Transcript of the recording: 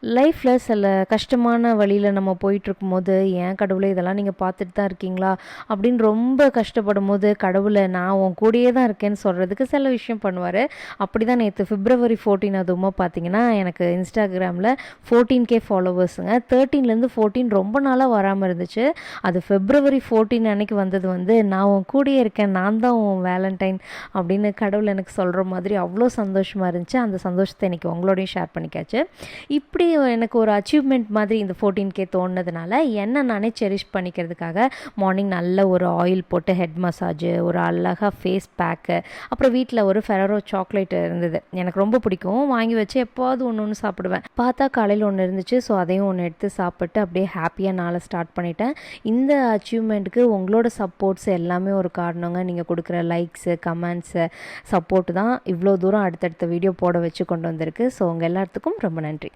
லைஃப்பில் சில கஷ்டமான வழியில் நம்ம போயிட்டுருக்கும்போது, "ஏன் கடவுளே இதெல்லாம் நீங்கள் பார்த்துட்டு தான் இருக்கீங்களா?" அப்படின்னு ரொம்ப கஷ்டப்படும்போது, கடவுளை நான் உன் கூடயே தான் இருக்கேன்னு சொல்கிறதுக்கு சில விஷயம் பண்ணுவார். அப்படி தான் நேற்று February 14 அதுவுமா பார்த்தீங்கன்னா, எனக்கு இன்ஸ்டாகிராமில் 14K ஃபாலோவர்ஸுங்க. 13லேருந்து 14 ரொம்ப நாளாக வராமல் இருந்துச்சு. அது February 14 அன்னைக்கு வந்தது வந்து, "நான் உன் கூடயே இருக்கேன், நான் தான் உன் வேலண்டைன்" அப்படின்னு கடவுள் எனக்கு சொல்கிற மாதிரி அவ்வளோ சந்தோஷமாக இருந்துச்சு. அந்த சந்தோஷத்தை இன்றைக்கி உங்களோடையும் ஷேர் பண்ணிக்காச்சு. இப்படி எனக்கு ஒரு அச்சீவ்மெண்ட் மாதிரி இந்த 14K தோணுனதுனால என்ன நானே செரிஷ் பண்ணிக்கிறதுக்காக மார்னிங் நல்ல ஒரு ஆயில் போட்டு ஹெட் மசாஜு, ஒரு அழகாக ஃபேஸ் பேக்கு, அப்புறம் வீட்டில் ஒரு ஃபெரரோ சாக்லேட் இருந்தது. எனக்கு ரொம்ப பிடிக்கும். வாங்கி வச்சு எப்போது ஒன்று ஒன்று சாப்பிடுவேன். பார்த்தா காலையில் ஒன்று இருந்துச்சு. ஸோ அதையும் ஒன்று எடுத்து சாப்பிட்டு அப்படியே ஹாப்பியாக நாளை ஸ்டார்ட் பண்ணிட்டேன். இந்த அச்சீவ்மெண்ட்டுக்கு உங்களோட சப்போர்ட்ஸ் எல்லாமே ஒரு காரணங்க. நீங்கள் கொடுக்குற லைக்ஸு, கமெண்ட்ஸு, சப்போர்ட்டு தான் இவ்வளோ தூரம் அடுத்தடுத்த வீடியோ போட வச்சு கொண்டு வந்திருக்கு. ஸோ உங்கள் எல்லாத்துக்கும் ரொம்ப நன்றி.